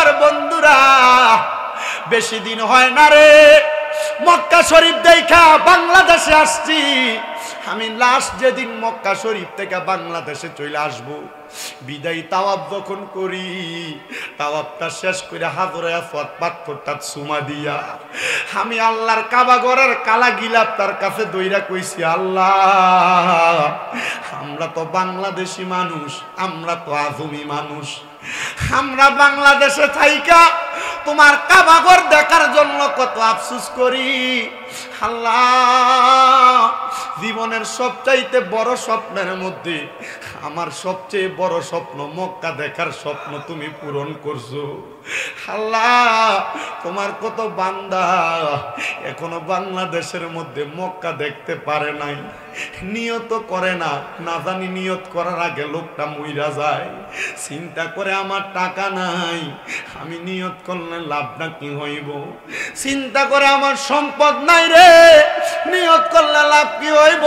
আমার বন্ধুরা, বেশি দিন হয় না রে মক্কা শরীফ দেখা বাংলাদেশে আসছি। আমি লাস্ট যেদিন মক্কা শরীফ থেকে বাংলাদেশে চলে আসবো, বিদায়ী তাওয়াফ যখন করি, তাওয়াফটা শেষ করে হাজরে আসওয়াদ পাথরটা চুমা দিয়া আমি আল্লাহর কাবা ঘরের কালা গিলাপ তার কাছে দইরা কইছি, আল্লাহ আমরা তো বাংলাদেশি মানুষ, আমরা তো আজমি মানুষ, আমরা বাংলাদেশে থাইকা তোমার কাবা ঘর দেখার জন্য কত আফসোস করি। আল্লাহ জীবনের সবচাইতে বড় স্বপ্নের মধ্যে আমার সবচেয়ে বড় স্বপ্ন মক্কা দেখার স্বপ্ন তুমি পূরণ করছো। আল্লাহ তোমার কত বান্দা এখনো বাংলাদেশের মধ্যে মক্কা দেখতে পারে নাই, নিয়ত করে না, না জানি নিয়ত করার আগে লোকটা মইরা যায়। চিন্তা করে আমার টাকা নাই, আমি নিয়ত করলে লাভটা কি হইব। চিন্তা করে আমার সম্পদ নাই রে, নিয়ত করলে লাভ কি হইব।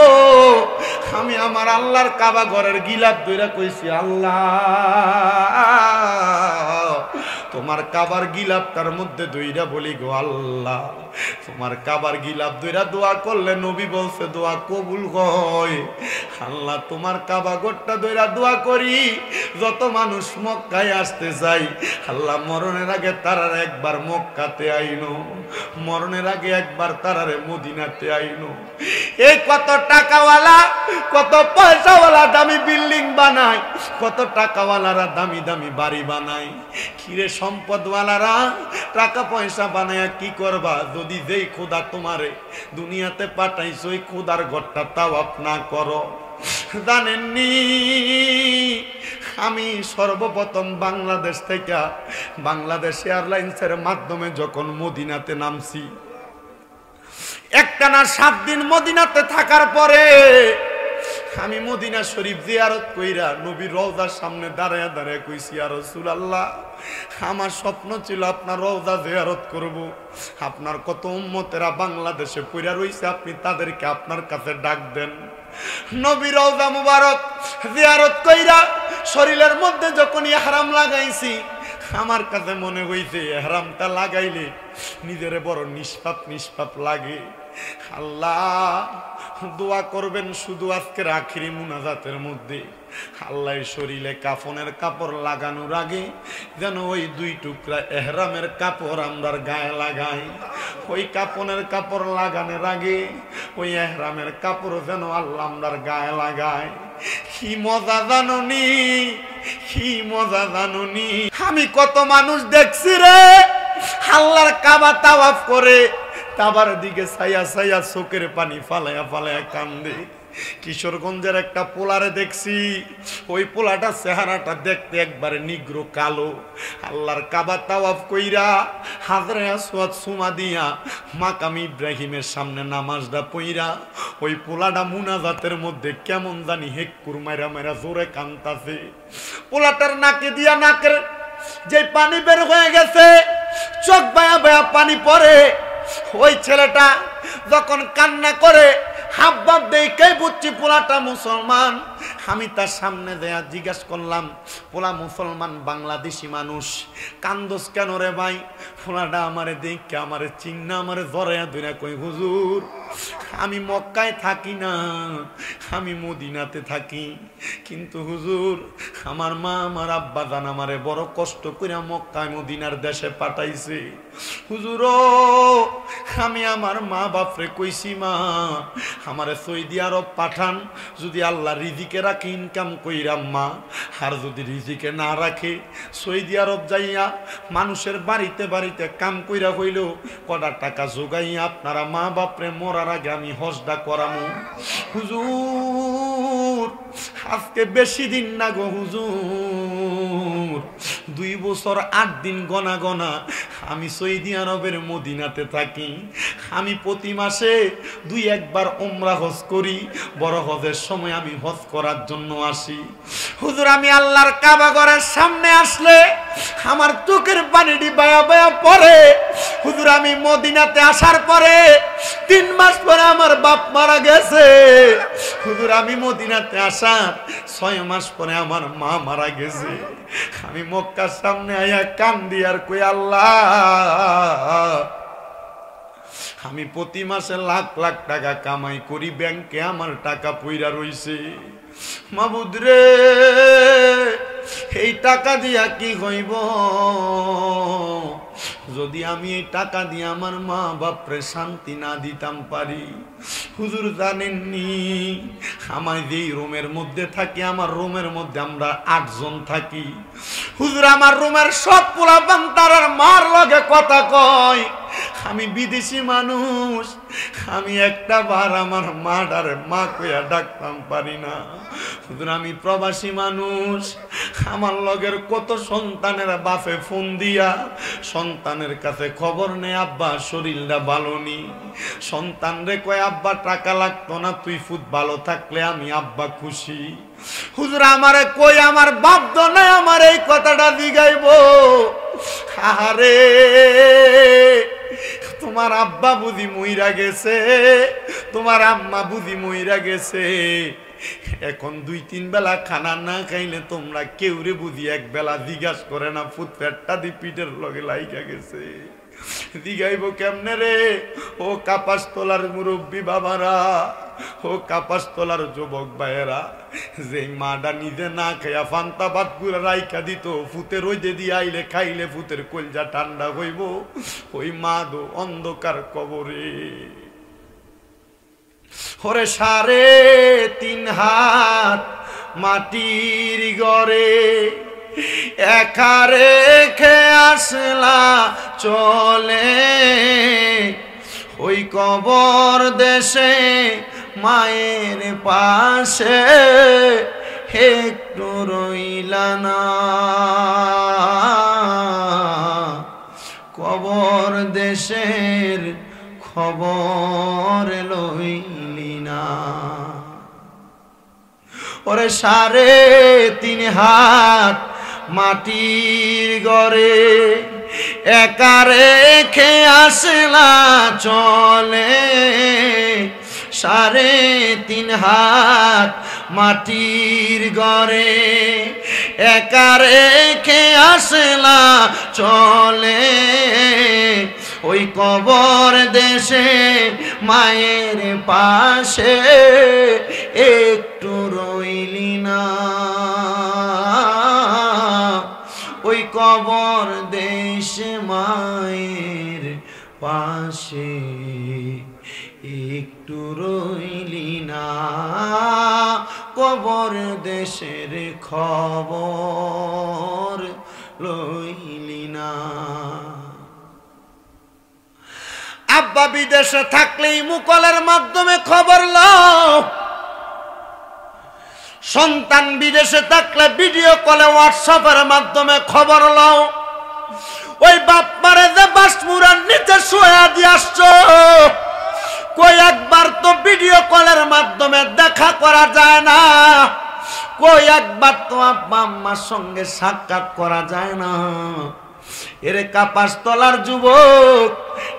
আমি আমার আল্লাহর কাবা ঘরের গিলাপ ধইরা কইছি, আল্লাহ তোমার কাবার গিলাপটার মধ্যে দইরা বলি গো আল্লাহ, তোমার কাবার গিলাপ দইরা দোয়া করলে নবী বলছে দোয়া কবুল হয়। আল্লাহ তোমার কাবা ঘরটা দইরা দোয়া করি, যত মানুষ মক্কায় আসতে চাই আল্লাহ মরণের আগে তারারে একবার মক্কাতে আইনো, মরণের আগে একবার তারারে মদিনাতে আইনো। এই কত টাকাওয়ালা কত পয়সাওয়ালা দামি বিল্ডিং বানায়, কত টাকাওয়ালারা দামি দামি বাড়ি বানায়। কিরে সম্পদওয়ালারা টাকা পয়সা বানায় কি করবা যদি যেই খোদা তোমারে দুনিয়াতে পাঠাইছো ওই খোদার ঘরটা তাওয়াফ না করো। জানেননি আমি সর্বপ্রথম বাংলাদেশ থেকে বাংলাদেশ এয়ারলাইন্সের মাধ্যমে যখন মদিনাতে নামছি, একটানা 7 দিন মদিনাতে থাকার পরে আমি মদিনা শরীফ জিয়ারত কইরা নবীর রওজার সামনে দাঁড়ায় দাঁড়ায় কইছি, ইয়া রাসূলুল্লাহ আমার স্বপ্ন ছিল আপনার রওজা জিয়ারত করব। আপনার কত উম্মতেরা বাংলাদেশে পইরা রইছে, আপনি তাদেরকে আপনার কাছে ডাক দেন। নবীর রওজা মুবারক জিয়ারত কইরা শরীরের মধ্যে যখন ইহরাম লাগাইছি, আমার কাছে মনে হইছে ইহরামটা লাগাইলে নিজেরে বড় নিষ্পাপ নিষ্পাপ লাগে। আল্লাহ দোয়া করবেন শুধু আজকের আখিরি মুনাজাতের মধ্যে, আল্লাহ শরীরে কাফনের কাপড় লাগানোর আগে যেন ওই 2 টুকরা ইহরামের কাপড় আমরার গায়ে লাগাই। ওই কাফনের কাপড় লাগানোর আগে ওই ইহরামের কাপড় যেন আল্লাহ আমরার গায়ে লাগায়। কি মজা জানুনি, কি মজা জানুনি। আমি কত মানুষ দেখছি রে আল্লাহর কাবা তাওয়াফ করে কাবার দিকে ছায়া ছায়া চোখের পানি ফালায়া ফালায়া কান্দে। কিশোরগঞ্জের একটা পোলারে দেখছি, ওই পোলাটা চেহারাটা দেখতে একবারে নিগ্র কালো। আল্লাহর কাবা তাওয়াফ কইরা হাজরে আসওয়াদ সুমা দিয়া মাকাম ইব্রাহিমের সামনে নামাজটা পইরা ওই পোলাটা মুনাজাতের মধ্যে কেমন জানি হেক্কুর মাইরা মাইরা জোরে কান্তাছে। পোলাটার নাকে দিয়া নাকের যে পানি বের হয়ে গেছে, চোখ বায়া বায়া পানি পড়ে। ওই ছেলেটা যখন কান্না করে হাব ভাব দেখে বুঝছি পোলাটা মুসলমান। আমি তার সামনে দেয়া জিজ্ঞেস করলাম, পোলা মুসলমান বাংলাদেশি মানুষ, কান্দোস কেন রে ভাই? পোলাটা আমারে দেখে আমারে চিন্না আমারে জড়াইয়া ধরে কই, হুজুর আমি মক্কায় থাকি না, আমি মদিনাতে থাকি, কিন্তু হুজুর আমার মা আমার আব্বা জান আমারে বড় কষ্ট করে মক্কায় মদিনার দেশে পাঠাইছে। হুজুর আমি আমার মা বাপরে কইছি, মা আমারে সৌদি আরব পাঠান, যদি আল্লাহ রিজিকে রাখে ইনকাম কইরাম মা, আর যদি রিজিকে না রাখে সৌদি আরব যাইয়া মানুষের বাড়িতে বাড়িতে কাম কইরা হইল কটা টাকা জোগাইয়া আপনারা মা বাপরে মরার আগে আমি হজটা করামু। হুজুর আজকে বেশি দিন না গো হুজুর, 2 বছর 8 দিন গনা গনা আমি সৌদি আরবের মদিনাতে থাকি। আমি প্রতি মাসে 2-1 বার উমরা হজ করি, বড় হজের সময় আমি হজ করার জন্য আসি। হুজুর আমি আল্লাহর কাবা ঘরের সামনে আসলে আমার চোখের পানিটি বায়া বায়া পড়ে। হুজুর আমি মদিনাতে আসার পরে 3 মাস পরে আমার বাপ মারা গেছে। হুজুর আমি মদিনাতে আসার 6 মাস পরে আমার মা মারা গেছে। আমি মক্কার সামনে আয়া কান্দি আর কই আল্লাহ আমি প্রতি মাসে লাখ লাখ টাকা কামাই করি, ব্যাংকে আমার টাকা পইরা রইছে। মাবুদ রে এই টাকা দিয়া কি হইব? যদি আমি এই টাকা দিয়ে আমার মা বাপরে শান্তি না দিতাম পারি। হুজুর জানেননি আমার যেই রুমের মধ্যে থাকি, আমার রুমের মধ্যে আমরা 8 জন থাকি। হুজুর আমার রুমের সব পোলাপান তারার মার লগে কথা কয়। আমি বিদেশি মানুষ, আমি একটা বার আমার মাটারে মা কইয়া ডাকতাম পারি না। হুজুর আমি প্রবাসী মানুষ, আমার লগের কত সন্তানের বাপে ফোন দিয়া সন্তানের কাছে খবর নেই আব্বা শরীরটা ভালো নি। সন্তান রে কয় আব্বা টাকা লাগতো না, তুই ফুট ভালো থাকলে আমি আব্বা খুশি। হুজুর আমারে কই আমার বাপ নাই আমার এই কথাটা দিগাইব। আরে তোমার আব্বা বুঝি মইরা গেছে, তোমার আম্মা বুঝি মইরা গেছে, এখন 2-3 বেলা খানা না খাইলে তোমরা কেউ রে বুঝি এক বেলা জিজ্ঞাস করে না ফুট পেটটা দি পিঠের লগে লাইগা গেছে। দিগাইব কেমনে রে? ও কাপাসতলার মুরব্বী বাবারা, ও কাপাসতলার যুবক ভাইয়েরা, যে মাডা নিজে না খাইয়া ফান্তা ভাত গুলা রাইখা দিত, ফুতের রইদে দিয়ে আইলে খাইলে ফুতের কলজা ঠান্ডা হইব, ওই মা দো অন্ধকার কবরে। ওরে 3.5 হাত মাটির ঘরে একা রেখে আসলা চলে, ওই কবর দেশে মায়ের পাশে একটু রইলা না, কবর দেশের খবর লইলি না। ওরে 3.5 হাত মাটির ঘরে একা রেখে আসলা চলে, 3.5 হাত মাটির ঘরে একা রেখে আসলা চলে, ওই কবর দেশে মায়ের পাশে একটু রইলি না, ওই কবর দেশে মায়ের পাশে একটু রইলি না, কবর দেশের খবর লইলি না। আব্বা বিদেশে থাকলেই মুকলের মাধ্যমে খবর লও, সন্তান বিদেশে থাকলে ভিডিও কলে হোয়াটসঅ্যাপের মাধ্যমে খবর লও। ওই বাপ মারে যে বাসমুরার নিচে শুয়ে দিয়ে আসছো, কই একবার তো ভিডিও কলের মাধ্যমে দেখা করা যায় না, কই একবার তো আব্বা আম্মার সঙ্গে সাক্ষাৎ করা যায় না। এরে কাপাসতলার যুবক,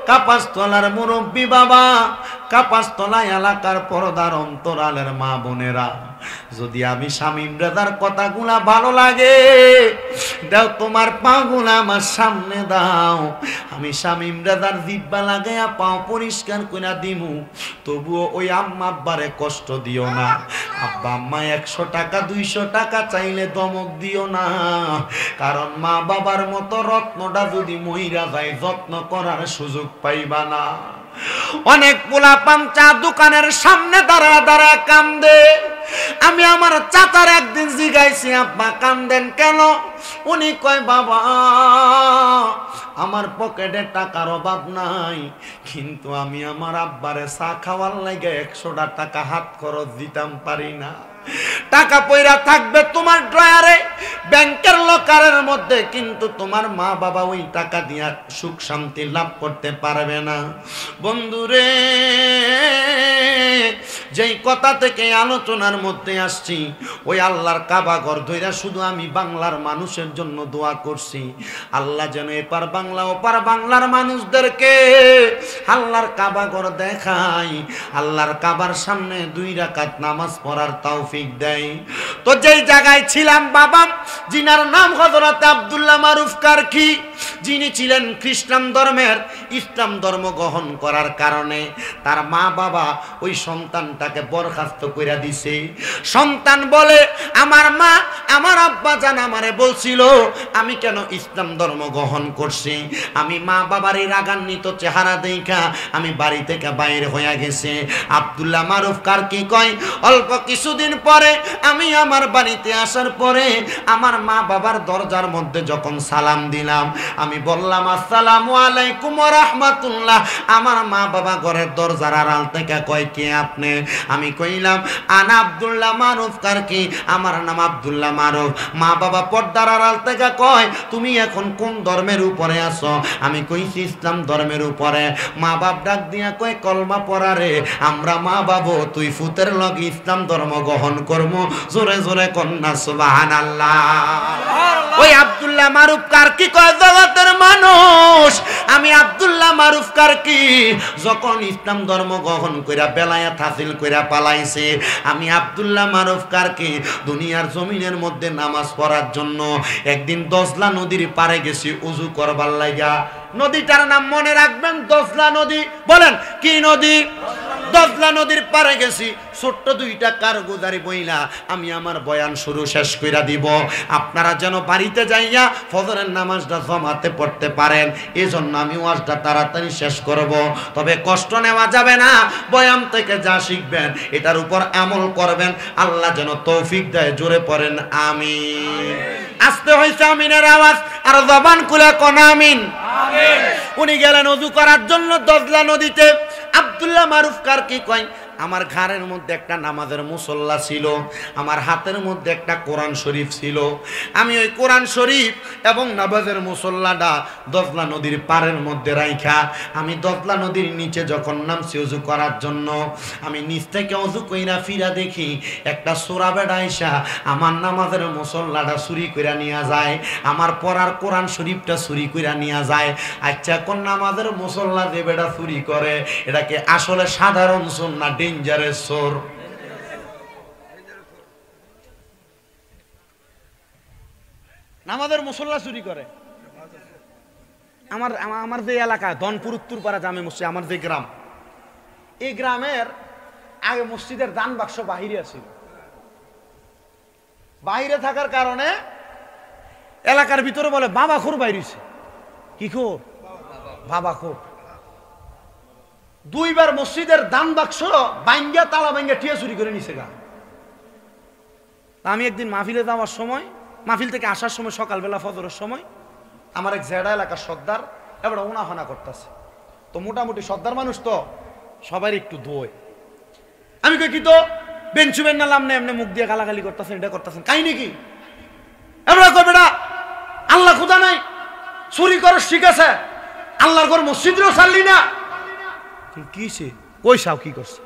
কাপাসতলার মুরব্বী বাবা, কাপাসতলা এলাকার পর্দার অন্তরালের মা বোনেরা, যদি আমি শামীম রেজার কথাগুলা ভালো লাগে দাও, তোমার পাগুলা আমার সামনে দাও, আমি শামীম রেজার জিব্বা লাগাইয়া পাও পরিষ্কার কইরা দিমু, তবুও ওই আম্মা আব্বারে কষ্ট দিও না। আব্বা আম্মা 100 টাকা 200 টাকা চাইলে দমক দিও না, কারণ মা বাবার মতো রত্নটা যদি মইরা যায় যত্ন করার সুযোগ পাইবা না। অনেক পোলাপান চা দোকানের সামনে দাঁড়া দাঁড়া কান্দে। আমি আমার চাচার একদিন জিগাইছি আব্বা কান্দেন কেন? উনি কয় বাবা আমার পকেটে টাকার অভাব নাই, কিন্তু আমি আমার আব্বারে চা খাওয়ার লাগে 100টা টাকা হাত খরচ দিতাম পারি না। টাকা পয়রা থাকবে তোমার ড্রয়ারে, ব্যাংকের লকারের মধ্যে, কিন্তু তোমার মা বাবা ওই টাকা দিয়া সুখ শান্তি লাভ করতে পারবে না। বন্ধুরে যেই কথা থেকে আলোচনার মধ্যে আসছি, ওই আল্লাহর কাবা ঘর ধইরা শুধু আমি বাংলার মানুষের জন্য দোয়া করছি, আল্লাহ যেন এপার বাংলা ওপার বাংলার মানুষদেরকে আল্লাহর কাবা ঘর দেখাই, আল্লাহর কাবার সামনে 2 রাকাত নামাজ পড়ার তৌফিক দেয়। তো যেই জায়গায় ছিলাম বাবা, যিনার নাম হযরত আব্দুল্লাহ মারুফ কারকি, যিনি ছিলেন খ্রিস্টান ধর্মের, ইসলাম ধর্ম গ্রহণ করার কারণে তার মা বাবা ওই সন্তানটাকে বরখাস্ত করে দিছে। সন্তান বলে, আমার মা আমার আব্বা জান আমারে বলছিল আমি কেন ইসলাম ধর্ম গ্রহণ করছি, আমি মা বাবার এই রাগান্বিত চেহারা দেখা আমি বাড়ি থেকে বাইরে হয়ে গেছে। আব্দুল্লাহ মারুফ কারকি কয়, অল্প কিছুদিন পরে আমি আমার বাড়িতে আসার পরে আমার মা বাবার দরজার মধ্যে যখন সালাম দিলাম, আমি বললাম আসসালামু আলাইকুম ওয়া রাহমাতুল্লাহ। আমার মা বাবা ঘরের দরজার আড়াল থেকে কয়, কে আপনি? আমি কইলাম আনা আব্দুল্লাহ মারুফ কারকি, আমার নাম আব্দুল্লাহ মারুফ। মা বাবা পর্দার আড়াল থেকে কয়, তুমি এখন কোন ধর্মের উপরে আছো? আমি কইছি ইসলাম ধর্মের উপরে। মা বাপ ডাক দিয়া কয়, কলমা পড়ারে আমরা মা বাবু তুই ফুতের লগে ইসলাম ধর্ম গ্রহণ করবো। জোরে জোরে কন্যা সুবহানাল্লাহ। ওই আব্দুল্লাহ মারুফ কারকি কয়, জগতের মানুষ, আমি আব্দুল্লাহ মারুফ কারকি যখন ইসলাম ধর্ম গ্রহণ কইরা বেলায়েত হাসিল কইরা পালাইছে, আমি আব্দুল্লাহ মারুফ কারকি দুনিয়ার জমিনের মধ্যে নামাজ পড়ার জন্য একদিন দজলা নদীর পারে গেছি ওযু করবার লাগা। নদীটার নাম মনে রাখবেন, দজলা নদী। বলেন কি নদী? দজলা নদীর পারে গেছি। ছোট্ট 2টা কারগুজারি বইলা আমি আমার বয়ান শুরু শেষ কইরা দিব, আপনারা যেন বাড়িতে যাইয়া ফজরের নামাজটা জমাতে পড়তে পারেন। এজন্য আমি ওয়াজটা তাড়াতাড়ি শেষ করব। তবে কষ্ট নেওয়া যাবে না, বয়ান থেকে যা শিখবেন এটার উপর আমল করবেন। আল্লাহ যেন তৌফিক দেয়। জোরে পড়েন আমিন। আসতে হইছে আমিনের আওয়াজ, আর জবান খুলে কোন আমিন। উনি গেলেন ওযু করার জন্য দজলা নদীতে। আব্দুল্লাহ মারুফ কারকি কয়, আমার ঘাড়ের মধ্যে একটা নামাজের মুসল্লা ছিল, আমার হাতের মধ্যে একটা কোরআন শরীফ ছিল। আমি ওই কোরআন শরীফ এবং নামাজের মুসল্লাটা দজলা নদীর পাড়ের মধ্যে রাইখা আমি দজলা নদীর নিচে যখন নামছি ওযু করার জন্য, আমি নিচ থেকে ওযু কইরা ফিরা দেখি একটা সোরা বেড়া আইসা আমার নামাজের মুসল্লাটা চুরি কইরা নিয়ে যায়, আমার পড়ার কোরআন শরীফটা চুরি কইরা নিয়ে যায়। আচ্ছা, কোন নামাজের মুসল্লা যে বেড়া চুরি করে, এটাকে আসলে সাধারণ চোর না ডেঞ্জারাস চোর? নামাজের মুসল্লা চুরি করে। আমার যে এলাকা ধনপুর উত্তরপাড়া জামে মসজিদ, আমার যে গ্রাম, এই গ্রামের আগে মসজিদের দান বাক্স বাহিরে আছিল। বাহিরে থাকার কারণে এলাকার ভিতরে বলে বাবা খোর বাইরেছে। কি খোর? বাবা খোর। 2বার মসজিদের দান বাক্স বাইঙ্গা তালা বাইঙ্গা টিয়া চুরি করে নিছে গা। আমি একদিন মাহফিলে যাওয়ার সময়, মাহফিল থেকে আসার সময় সকালবেলা ফজরের সময়, আমার এক জেডা এলাকার সর্দার এবার ওনাহানা করতেছে। তো মোটামুটি সর্দার মানুষ তো সবাই একটু দোয়। আমি কই, কি তো বেঞ্চুবেন না লামনে এমনি মুখ দিয়ে গালাগালি করতেছেন, এটা করতেছেন, কাহিনী কি? এবার কই, বেটা আল্লাহ খুদা নাই, চুরি করে ঠিক আছে, আল্লাহর ঘর মসজিদেও ছাড়লি না। কিছে কই সাও কি করছে?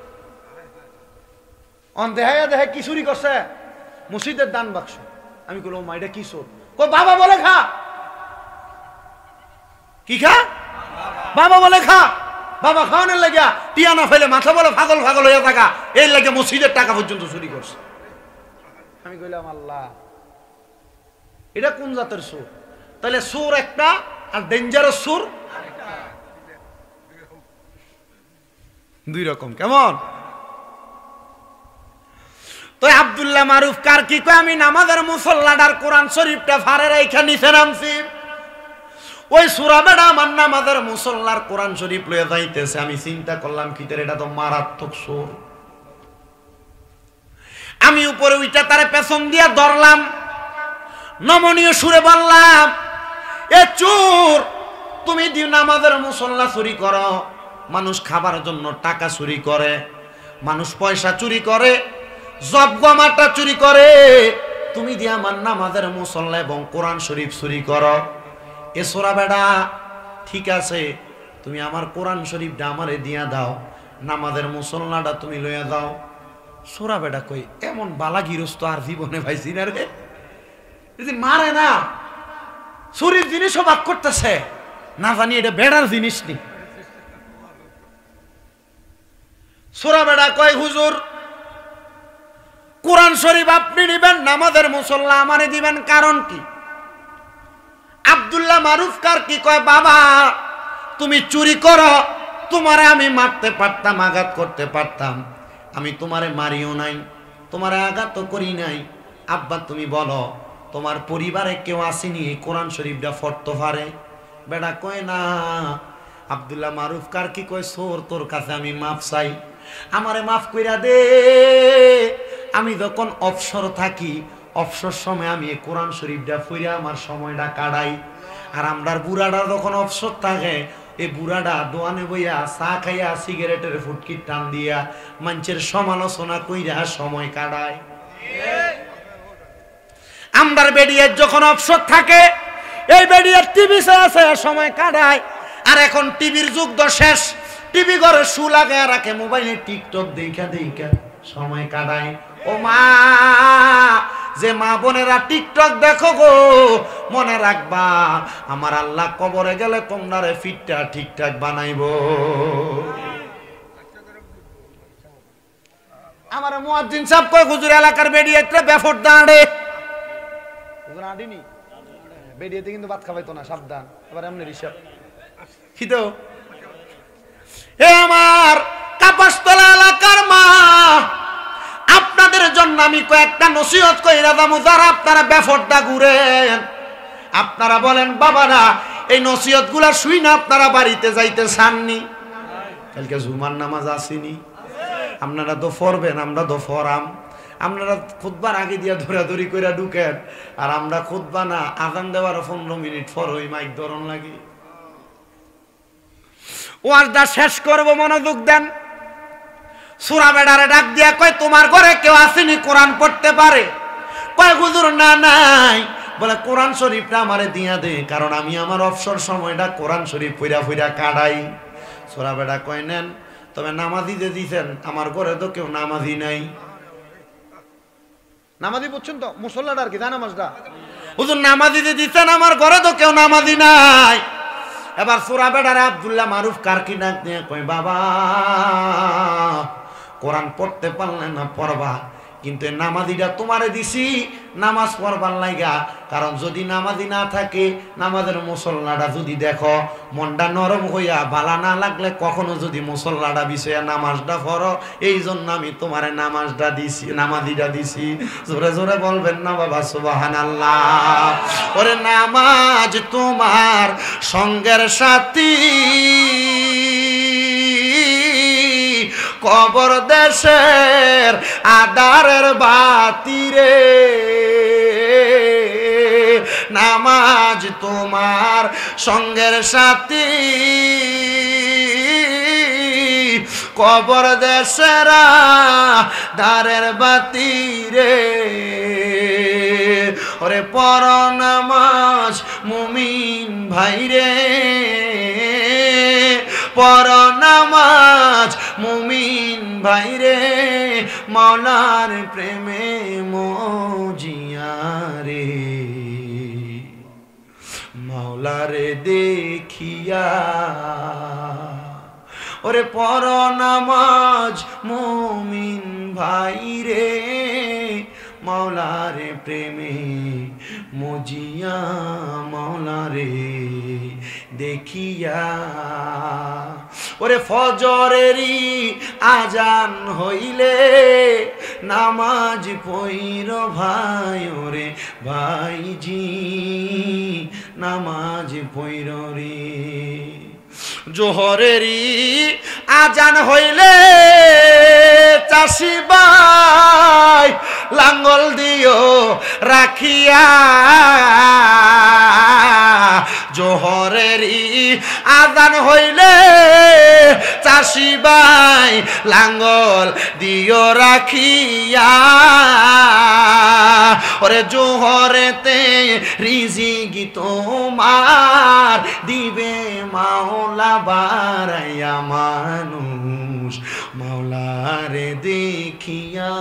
অন দেহাইয়া দেহে কি চুরি করছে? মসজিদের দান বাক্স। আমি কইলাম, মা এটা কি চোর? কই বাবা বলে খা। কি খা? বাবা বলে খা। বাবা খাওয়ানোর লাগিয়া টিয়া না ফেলে মাথা বলে পাগল পাগল হয়ে থাকা, এই লাগে মসজিদের টাকা পর্যন্ত চুরি করছে। আমি কইলাম, আল্লাহ, এটা কোন জাতের চোর? তাহলে চোর একটা আর ডেঞ্জারাস চোর 2 রকম। কেমন? তো আব্দুল্লাহ মারুফ কারকি কয়, আমি নামাজের মুসল্লাটার কোরআন শরীফটা ফারে রাইখা নিচে নামছি। ওই সূরা বেড়া আমার নামাজের মুসল্লার কোরআন শরীফ লয়ে যাইতেছে। আমি চিন্তা করলাম, কি এটা তো মারাত্মক চোর। আমি উপরে উইটা তারে পেছন দিয়া ধরলাম, নমনীয় সুরে বললাম, এ চোর, তুমি নামাজের মুসল্লা চুরি করো, মানুষ খাবার জন্য টাকা চুরি করে, মানুষ পয়সা চুরি করে, জবগমাটা চুরি করে, তুমি দিয়ে আমার নামাজের মুসল্লা এবং কোরআন শরীফ চুরি করো। এ সোরা বেড়া, ঠিক আছে, তুমি আমার কোরআন শরীফটা আমারে দিয়া দাও, নামাজের মুসল্লাটা তুমি লইয়া দাও। সোরা বেটা কই এমন বালা গিরস্ত আর জীবনে ভাইছি না রে, মারে না শরীর জিনিসও বাক করতেছে, না জানি এটা বেড়ার জিনিস নি। সোরা বেটা কয় হুজুর কোরআন শরীফ আপনি নিবেন, নামাজের মুসল্লা আমারে দিবেন, কারণ কি? আব্দুল্লাহ মারুফ কারকি কয় বাবা তুমি চুরি করো, তোমারে আমি মারতে পারতাম, আঘাত করতে পারতাম, আমি তোমারে মারিও নাই, তোমারে আঘাত তো করি নাই। আব্বা তুমি বলো তোমার পরিবারে কেউ আসেনি এই কোরআন শরীফটা পড়তে পারে? বেটা কয় না। আব্দুল্লাহ মারুফ কারকি কয় সোর তোর কাছে আমি মাফ চাই, আমারে মাফ কইরা দে। আমি যখন অবসর থাকি, অবসর সময় আমি এই কোরআন শরীফটা পড়ে আমার সময়টা কাটাই। আর আমরার বুড়াটা যখন অবসর থাকে, এই বুড়াটা দোয়ানে বইয়া চা খাইয়া সিগারেটের ফুটকি টান দিয়া মানুষের সমালোচনা কইরা সময় কাটায়। আমরার বেডিয়ার যখন অবসর থাকে, এই বেডিয়ার টিভি আছে সময় কাটায়। আর এখন টিভির যুগ তো শেষ, টিভি ঘরে শু লাগায় রাখে, মোবাইলে টিকটক দেখা দেখা সময় কাটায়। ও মা, যে মা বোনেরা টিকটক দেখো গো, মনে রাখবা আমার আল্লাহ কবরে গেলে তোমরা ফিটটা ঠিকঠাক বানাইবো। আমার মুয়াজ্জিন সাহেব কয় হুজুর এলাকার বেডিয়াতে বেফট দাঁড়ে, হুজুর আডিনি বেডিয়াতে কিন্তু ভাত খাওয়াইতো না, সাবধান। এবার এমনি রিসাব খিতো এ আমার কাপাসতলা এলাকার মা, আপনাদের জন্য আমি কয়েকটা নসিহত কইরা দামু, যারা আপনারা বেফটটা ঘুরেন। আপনারা বলেন বাবারা এই নসিহত গুলা শুই না আপনারা বাড়িতে যাইতে চাননি? কালকে জুমার নামাজ আসেনি, আপনারা তো পড়বেন, আমরা তো পড়াম। আপনারা খুতবার আগে দিয়া ধরাধরি করে ঢুকেন, আর আমরা খুতবা না আজান দেওয়ার 15 মিনিট পর ওই মাইক ধরন লাগি। ওয়াজটা শেষ করব, মনোযোগ দেন। সূরা বেড়ারে ডাক দিয়া কয় তোমার ঘরে কেউ আসেনি কোরআন পড়তে পারে? কয় হুজুর না নাই। বলে কোরআন শরীফটা আমারে দিয়া দে, কারণ আমি আমার অবসর সময়টা কোরআন শরীফ পইরা পইরা কাটাই। সূরা বেড়া কয় নেন, তবে নামাজি যে দিছেন আমার ঘরে তো কেউ নামাজি নাই। নামাজি বুঝছেন তো, মুসল্লাটা আর কি জানা নামাজটা। হুজুর নামাজি যে দিছেন আমার ঘরে তো কেউ নামাজি নাই। এবার সূরা বেড়ারে আব্দুল্লাহ মারুফ কারকি ডাক দিয়ে কয় বাবা কোরআন পড়তে পারলে না পড়বা, কিন্তু নামাজিটা তোমারে দিছি নামাজ পড়বার লাইগা। কারণ যদি নামাজি না থাকে, নামাজের মুসল্লাটা যদি দেখো মনটা নরম হইয়া ভালো না লাগলে কখনো যদি মুসল্লাটা বিষয়া নামাজটা পড়ো, এই জন্য আমি তোমারে নামাজটা দিছি, নামাজিটা দিছি। জোরে জোরে বলবেন না বাবা সুবহানাল্লাহ। ওরে নামাজ তোমার সঙ্গের সাথী, কবর দেশের আধারের বাতি রে। নামাজ তোমার সঙ্গের সাথী, কবর দেশের আধারের বাতি রে। ওরে পর নামাজ মুমিন ভাই রে, পর নামাজ মুমিন ভাই রে, মাওলার প্রেমে মজিয়া রে, মাওলারে দেখিয়া। ওরে পর নামাজ মুমিন ভাই রে, মাওলারে প্রেমে মজিয়া, মাওলারে দেখিয়া। ওরে ফজরেরই আজান হইলে নামাজ পইর ভাই, ওরে ভাইজি নামাজ পইর রে। জোহরেরই আজান হইলে চাষি ভাই লাঙ্গল দিও রাখিয়া। জোহরেরই আজান হইলে চাষি ভাই লাঙ্গল দিও রাখিয়া। ওরে জোহরেতে রিজিকি তোমার দিবে মাওলা বারাইয়া মানুষ, মাওলা মাওলারে দেখিয়া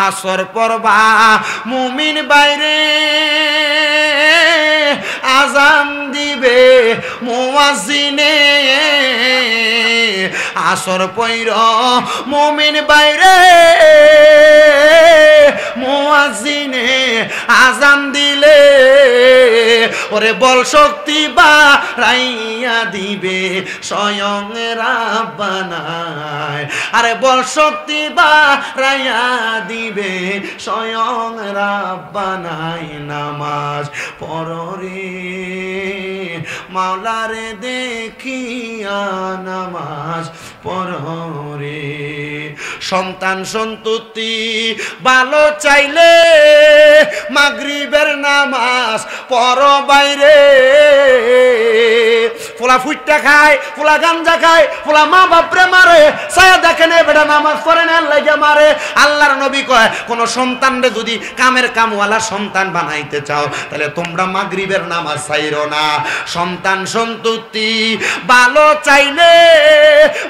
আসর পড়বা মুমিন বাইরে আজান দিবে মুয়াজ্জিনে আসর পইর মুমিন বাইরে মুয়াজ্জিনে আজান দিলে ওরে বল শক্তি বাড়াইয়া দিবে স্বয়ং রাব্বানায় আরে বল শক্তি বাড়াইয়া দিবে স্বয়ং রাব্বানায় নামাজ পড়রে মাওলারে দেখিয়া নামাজ পড়রে সন্তান সন্ততি ভালো চাইলে মাগরিবের নামাজ পড় বাইরে ফুলা ফুটটা খায় ফুলা গাঞ্জা খায় ফুলা মা বাপরে মারে ছায়া দেখেন বেটা নামাজ পড়ে না লাগে মারে আল্লাহর নবী কয় কোন সন্তানরে যদি কামের কামওয়ালা সন্তান বানাইতে চাও তাহলে তোমরা মাগরিবের নামাজ ছাইরো না সন্তান সন্ততি ভালো চাইলে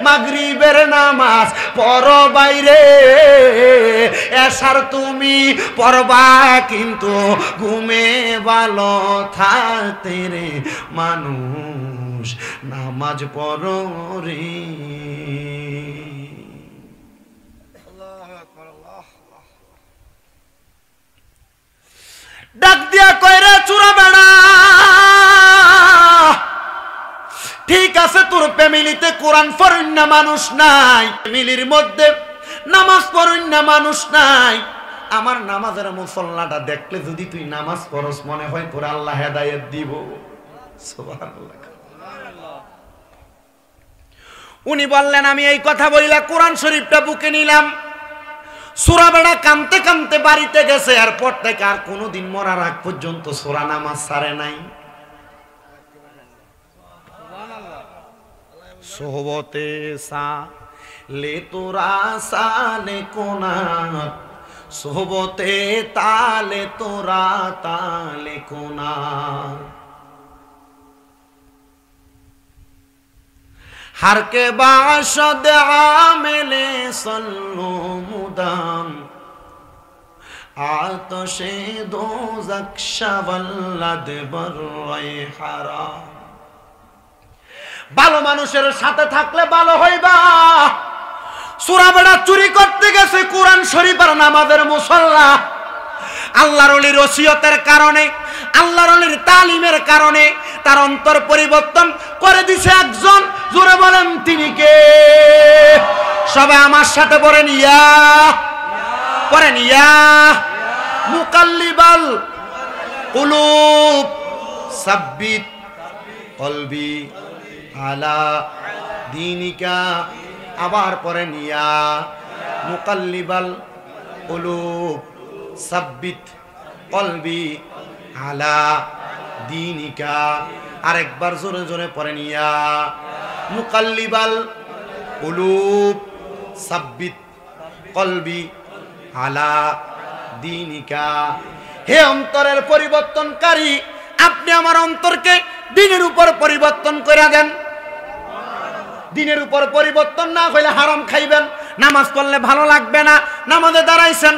মাগরিবের নামাজ পড়ো বাইরে এসার তুমি পড়বা কিন্তু ঘুমে ভালো থাকতে রে মানুষ নামাজ পড়ো রে ডাক দিয়া কইরা চূড়া বেড়া ঠিক আছে তোর ফ্যামিলিতে কোরআন পড়ুন না মানুষ নাই ফ্যামিলির মধ্যে নামাজ পড়ুন না মানুষ নাই আমার নামাজের মুসল্লাটা দেখলে যদি তুই নামাজ পড়স মনে হয় তোর আল্লাহ হেদায়েত দিব সুবহানাল্লাহ উনি বললেন আমি এই কথা বলিলা কোরআন শরীফটা বুকে নিলাম সূরা বেড়া কানতে কানতে বাড়িতে গেছে এরপর থেকে আর কোনোদিন মরার আগ পর্যন্ত সূরা নামাজ ছাড়ে নাই সোহবতে সা লে তোরা সালে কোনাত সোহবতে তালে তোরা তালে কোনাত हर के बाशद आमिले सल्लो मुदाम आतशे दोज़ख शवल्लद बर्रे हराम ভালো মানুষের সাথে থাকলে ভালো হইবা সূরা বেড়া চুরি করতে গেছে কোরআন শরীফ আর নামাজের মুসল্লা আল্লাহর ওলির ওসিয়তের কারণে আল্লাহর ওলির তালিমের কারণে তার অন্তর পরিবর্তন করে দিছে একজন জোরে বলেন তিনি কে সবাই আমার সাথে পড়েন ইয়া পড়েন ইয়া মুকাল্লিবাল কুলুব সাব্বিত কলবি আলা দীনিকা আবার পড়েন ইয়া মুকাল্লিবাল কুলুব সাব্বিত কলবি আলা দীনিকা আরেকবার জোরে জোরে পড়েন ইয়া মুকাল্লিবাল কুলুব সাব্বিত কলবি আলা দীনিকা হে অন্তরের পরিবর্তনকারী আপনি আমার অন্তরকে দিনের উপর পরিবর্তন করে দেন দিনের উপর পরিবর্তন না হইলে হারাম খাইবেন নামাজ পড়লে ভালো লাগবে না নামাজে দাঁড়াইছেন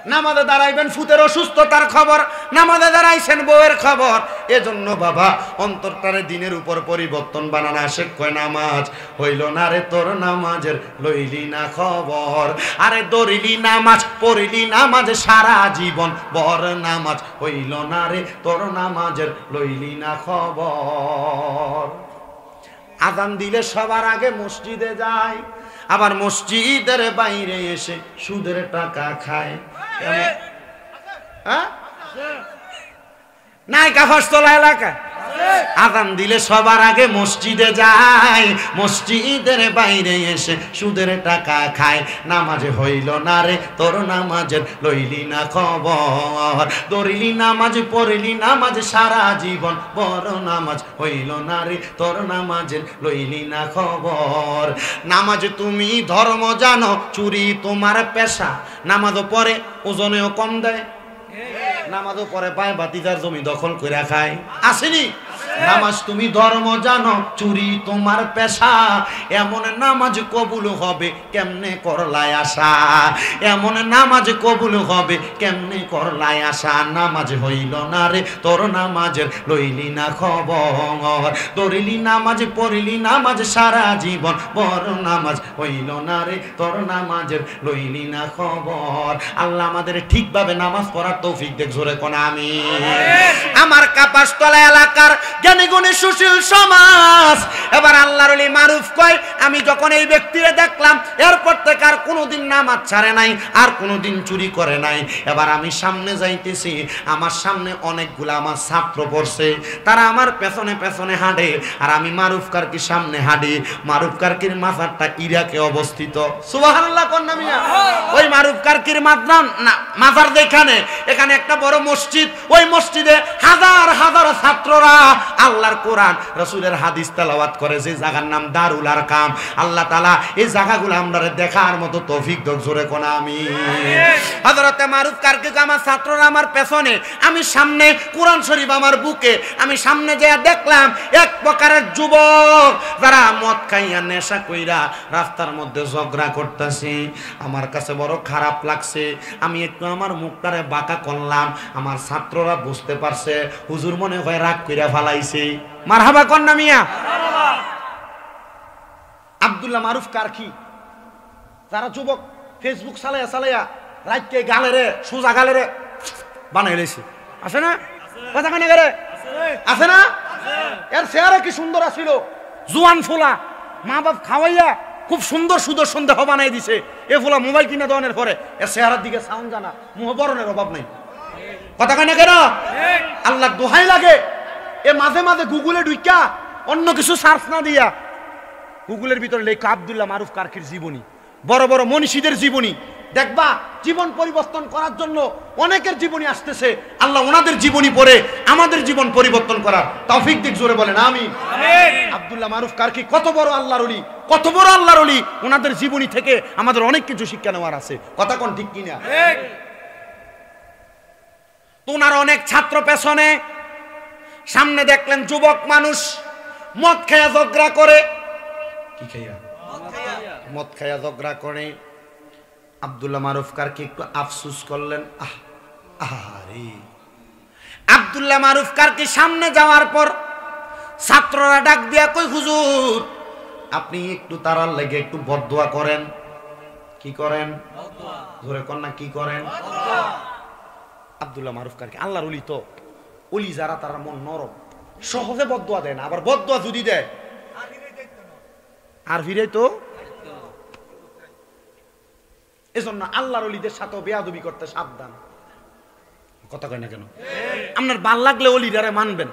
নামাজে দাঁড়াইবেন ফুতের অসুস্থতার খবর নামাজে দাঁড়াইছেন বউয়ের খবর এজন্য বাবা অন্তরটারে দিনের উপর পরিবর্তন বানানো আসে কয় নামাজ হইল না রে তোর নামাজের লইলি না খবর আরে দরিলি নামাজ পড়িলি নামাজ সারা জীবন বর নামাজ হইল না রে তোর নামাজের লইলি না খবর আযান দিলে সবার আগে মসজিদে যায় আবার মসজিদের বাইরে এসে সুদের টাকা খায় নাই কাফাসতলা এলাকা আযান দিলে সবার আগে মসজিদে যায় মসজিদের বাইরে এসে সুদের টাকা খায় নামাজে হইল না রে তোর নামাজের লইলি না খবর দরিলি নামাজ পড়িলি নামাজ সারা জীবন বড় নামাজ হইল না রে তোর নামাজের লইলি না খবর নামাজ তুমি ধর্ম জানো চুরি তোমার পেশা নামাজও পড়ে ওজনেও কম দেয় নামাজও পড়ে পায় বাতিজার জমি দখল করে খায় আসেনি নামাজ তুমি ধর্ম জানো, চুরি তোমার পেশা, এমন নামাজ কবুল হবে কেমনে করলাই আশা, এমন নামাজ কবুল হবে কেমনে করলাই আশা, নামাজ হইল না রে তোর নামাজের লইলি না খবর, ধরিলি নামাজ পড়িলি নামাজ সারা জীবন, বড় নামাজ হইল না রে তোর নামাজের লইলি না খবর। আল্লাহ আমাদের ঠিকভাবে নামাজ পড়ার তৌফিক দেখ, জোরে কোন আমিন। আমার কাপাসতলা এলাকার জ্ঞানী গুণী সুশীল সমাজ, এবার আল্লাহর ওলি মারুফ কয়, আমি যখন এই ব্যক্তিরে দেখলাম এরপর থেকে আর কোনোদিন নামাজ ছাড়ে নাই, আর কোনোদিন চুরি করে নাই। এবার আমি সামনে যাইতেছি, আমার সামনে অনেকগুলা আমার ছাত্র পড়ছে, তারা আমার পেছনে পেছনে হাঁটে, আর আমি মারুফ কারকির সামনে হাঁটি। মারুফ কারকির মাজারটা ইরাকে অবস্থিত, সুবহানাল্লাহ কন্যা মিয়া। ওই মারুফ কারকির মাজার যেখানে, এখানে একটা বড় মসজিদ, ওই মসজিদে হাজার হাজার ছাত্ররা আল্লাহর কোরআন রাসূলের হাদিস তেলাওয়াত করে, যে জায়গার নাম দারুল আরকাম। আল্লাহ তাআলা এই জায়গাগুলো আমরা দেখার মতো তৌফিক দাও, জোরে কোন আমিন। হযরতে মারুফ কারকি আমার ছাত্ররা আমার পেছনে, আমি সামনে, কোরআন শরীফ আমার বুকে। আমি সামনে যেয়ে দেখলাম এক প্রকারের যুবক যারা মদ খাইয়া নেশা কইরা রাস্তার মধ্যে ঝগড়া করতেছে। আমার কাছে বড় খারাপ লাগছে, আমি একটু আমার মুখটারে বাঁকা করলাম। আমার ছাত্ররা বুঝতে পারছে হুজুর মনে হয় রাগ কইরা ফালাইছে। মারহাবা কন্যা মিয়া। আব্দুল্লাহ মারুফ কারকি যারা যুবক ফেসবুক চালাইয়া চালাইয়া রাতকে গালেরে সোজা গালেরে বানাই লাইছে, আছে না? কথা কানে করে আছে না? এর চেহারা কি সুন্দর আছিল, জোয়ান ফোলা, মা বাপ খাওয়াইয়া খুব সুন্দর সুদর্শন দেহ বানাই দিছে। এ ফোলা মোবাইল কিনে দেওয়ার পরে এর চেহারার দিকে সাউন্ড জানা, মুহ বরণের অভাব নাই। কথা কানে কেন? আল্লাহ দোহাই লাগে, এ মাঝে মাঝে গুগলে ঢুইকা অন্য কিছু সার্চ না দিয়া গুগলের ভিতরে লেখা আব্দুল্লাহ মারুফ কারকির জীবনী, বড় বড় মনীষীদের জীবনী দেখবা। জীবন পরিবর্তন করার জন্য অনেকের জীবনী আসতেছে, আল্লাহ ওনাদের জীবনী পড়ে আমাদের জীবন পরিবর্তন করার তৌফিক দিক, জোরে বলেন আমিন। আব্দুল্লাহ মারুফ কারকি কত বড় আল্লাহর ওলি, কত বড় আল্লাহর ওলি, ওনাদের জীবনী থেকে আমাদের অনেক কিছু শিক্ষা নেওয়ার আছে। কথা কোন ঠিক কিনা? তো ওনার অনেক ছাত্র পেছনে, সামনে দেখলেন যুবক মানুষ মদ খায়া ঝগড়া করে। কি খাইয়া? মদ খায়া ঝগড়া করে। আব্দুল্লাহ মারুফ কারকি একটু আফসোস করলেন, আরে আব্দুল্লাহ মারুফ কারকি সামনে যাওয়ার পর ছাত্ররা ডাক দিয়া কই, হুজুর আপনি একটু তারার লেগে একটু বদদোয়া করেন। কি করেন? ধরে কন্যা কি করেন? আব্দুল্লাহ মারুফ কারকি আল্লাহর ওলি, তো ওলি যারা তারা মন নরম, সহজে বদদোয়া দেয় না, আবার বদদোয়া যদি দেয় আর ফিরে তো। এজন্য আল্লাহর ওলিদের সাথে বেয়াদবি করতে সাবধান। কথা কয় না কেন? আপনার ভাল লাগলে ওলিদারে মানবেন,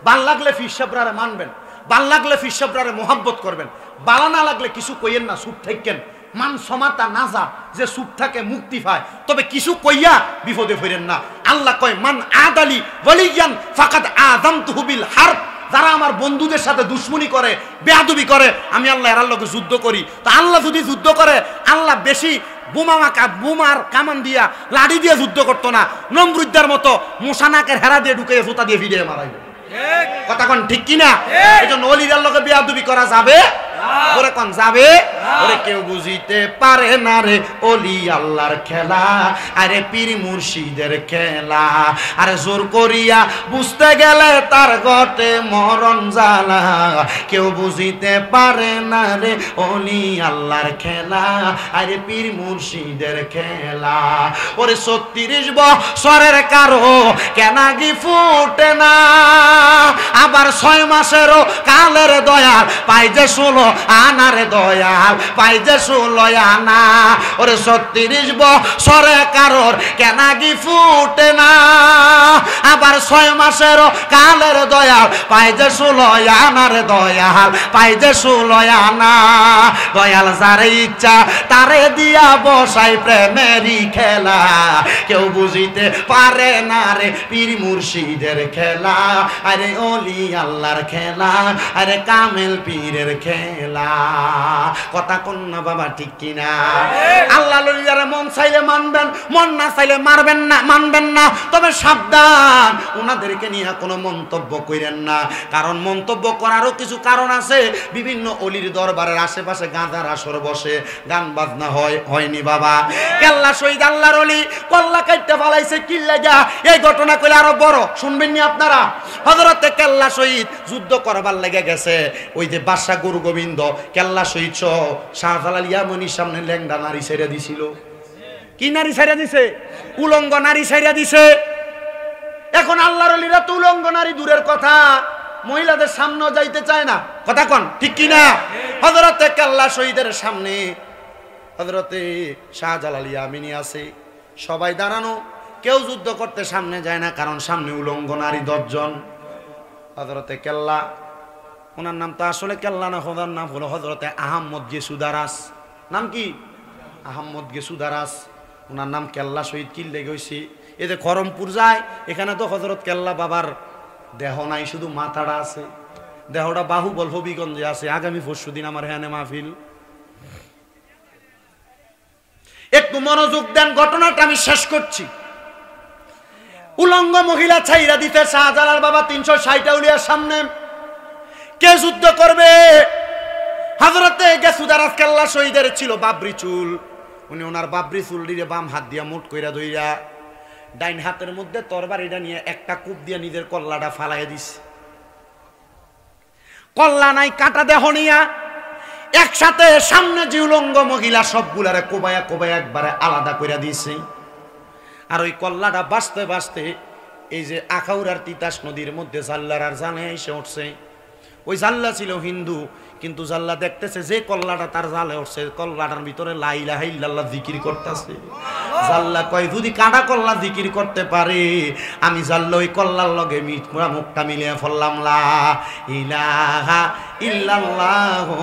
ভাল লাগলে ফিরসাবরারে মানবেন, ভাল লাগলে ফিরসাবরারে মোহাব্বত করবেন, বালা না লাগলে কিছু কইয়েন না, চুপ থাকেন। মান সমাতা নাজা, যে চুপ থাকে মুক্তি পায়, তবে কিছু কইয়া বিপদে ফিরেন না। আল্লাহ কয় মান আদালি ওয়ালিয়ান ফাকাদ আযামতুহু বিল হারব, যারা আমার বন্ধুদের সাথে দুশ্মনী করে, বেয়াদবি করে, আমি আল্লাহ এর লগে যুদ্ধ করি। তো আল্লাহ যদি যুদ্ধ করে, আল্লাহ বেশি বোমার কামান দিয়া লাড়ি দিয়ে যুদ্ধ করতো না, নমরুদ্দার মতো মোশানাকের হেরা দিয়ে ঢুকে জুতা দিয়ে ফিরিয়ে মারাইবে। কথা কোন ঠিক কিনা? এজন্য ওলিদের লগে বেয়াদবি করা যাবে? ওরে কোন যাবে? ওরে কেউ বুঝিতে পারে না রে ওলি আল্লাহর খেলা, আরে পীর মুর্শিদের খেলা, আরে জোর করিয়া বুঝতে গেলে তার ঘটে মরণ জ্বালা। কেউ বুঝিতে পারে না রে ওলি আল্লাহর খেলা, আরে পীর মুর্শিদের খেলা। ওরে 36 বছরের কারো কেনাগি ফুটে না, আবার 6 মাসেরও কালের দয়াল পাই যে 16 আনার দয়াল পাই যে 16 আনা। ওরে 36 বছরে কারোর কেনাগি ফুটে না, আবার 6 মাসেরও কালের দয়াল পাই যে 16 আনার দয়াল পাই যে 16 আনা। দয়াল যারে ইচ্ছা তারে দিয়া বসাই প্রেমেরই খেলা, কেউ বুঝিতে পারে না রে পীর মুর্শিদের খেলা, আরে ওলি আল্লাহর খেলা, আরে কামেল পীরের খেলা। কথা কোন না বাবা ঠিক কিনা? আল্লাহ ওলিরা মন চাইলে মানবেন, মন না চাইলে মারবেন না, মানবেন না। তবে সাবধান, ওনাদেরকে নিয়ে কোনো মন্তব্য করেন না, কারণ মন্তব্য করারও কিছু কারণ আছে। বিভিন্ন অলির দরবারের আশেপাশে গাঁজার আসর বসে, গান বাজনা হয়নি বাবা। কেল্লা শহীদ আল্লাহর অলি কল্লা কাইটটা ফালাইছে কি লাগা, এই ঘটনা কইলে আরো বড় শুনবেন নি আপনারা। হযরতে কেল্লা শহীদ যুদ্ধ করবার লেগে গেছে, ওই যে বাদশা গুরু গোবিন্দ কেল্লা শহীদ সহ শাহজালাল ইয়ামানির সামনে ল্যাংড়া নারী ছেড়ে দিছিল। কি নারী ছেড়ে দিছে? উলঙ্গ নারী ছেড়ে দিছে। এখন আল্লাহর ওলিরা তো উলঙ্গ নারী দূরের কথা, মহিলাদের সামনেও যাইতে চায় না, কথা কোন ঠিক কি না? হযরতে কেল্লা শহীদের সামনে হযরতে শাহজালাল ইয়ামানি আছে, সবাই দাঁড়ানো, কেউ যুদ্ধ করতে সামনে যায় না, কারণ সামনে উলঙ্গ নারী 10 জন। হযরতে কেল্লা, ওনার নাম তো আসলে কেল্লা না, ওনার নাম হলো হযরতে আহমদ গেসুদারাস। নাম কি? আহমদ গেসুদারাস। ওনার নাম কেল্লা শহীদ কি লেগে হয়েছে, এতে খরমপুর যায়, এখানে তো হযরত কেল্লা বাবার দেহ নাই, শুধু মাথাটা আছে। দেহটা বাহুবল হবিগঞ্জে আছে। আগামী পরশুদিন আমার হ্যানে মাহফিল। একটু মনোযোগ দেন, ঘটনাটা আমি শেষ করছি। উলঙ্গ মহিলা ছাইরা দিতে শাহজালাল বাবা 360 আউলিয়ার সামনে। কে যুদ্ধ করবে? হযরতে গেসুদারাস কেল্লা শহীদের ছিল বাবরি চুল, উনি ওনার বাবরি চুল দিয়ে বাম হাত দিয়া মুঠ কইরা ধইরা ডাইন হাতের মধ্যে তরবারিটা নিয়ে একটা কূপ দিয়ে নিজের কল্লাটা ফালাইয়া দিছে। কল্লা নাই, কাটা দেহ নিয়া একসাথে সামনে যে উলঙ্গ মহিলা সবগুলারে কোবায়া কোবায়া একবারে আলাদা কইরা দিছে। আর ওই কল্লাটা বাঁচতে বাঁচতে এই যে আখাউড়ার তিতাস নদীর মধ্যে জাল্লার আর জালে এসে উঠছে। ওই জাল্লা ছিল হিন্দু, কিন্তু জাল্লা দেখতেছে যে কল্লাটা তার জালে উঠছে, কল্লাটার ভিতরে লা ইলাহা ইল্লাল্লাহ জিকির করতেছে। জাল্লা কয় যদি কাটা কল্লা জিকির করতে পারে, আমি জাল্লা ওই কল্লার লগে মুখটা মিলিয়ে ফেললাম, লা ইলাহা ইল্লাল্লাহু